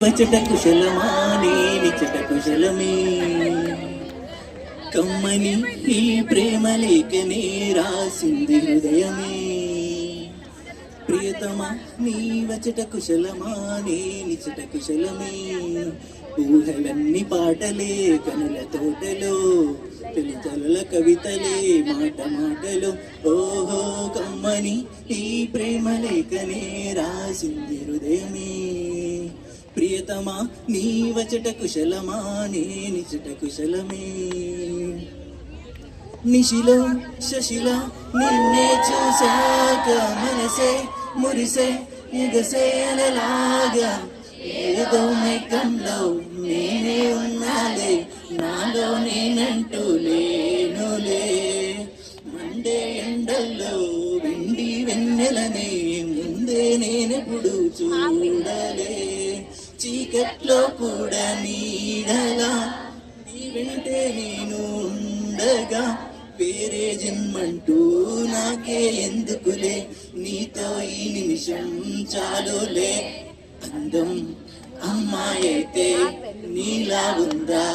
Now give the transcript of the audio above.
వచట కుశలమా నిచట కుశలమే కమ్మని ఈ ప్రేమ లేఖనే రాసింది హృదయమే ప్రియతమా నీ వచట కుశలమా నిచట కుశలమే ఊహలన్నీ పాటలే కనుల తోటలో తొలితల కవితలే మాట మాటలో ఓహో కమ్మని ఈ ప్రేమ లేఖనే రాసింది హృదయమే ప్రియతమా నీ వచట కుశలమా నిచట కుశలమే నిశిలో శశిలా నిన్నే చూశాక మనసే మురిసే ఎగసే అనలాగా ఏదో మేఘంలో నేనే ఉన్నాలే నాలో నేనంటూ లేనులే మండే ఎండల్లో వెండి వెన్నెలనే ముందే నేనెప్పుడు చూడలే చీకట్లో కూడా నీడలా నీ వెంటే నేను ఉండగా వేరే జన్మంటూ నాకే ఎందుకులే నీతో ఈ నిమిషం చాలులే అందం అమ్మాయైతే నీలా ఉందా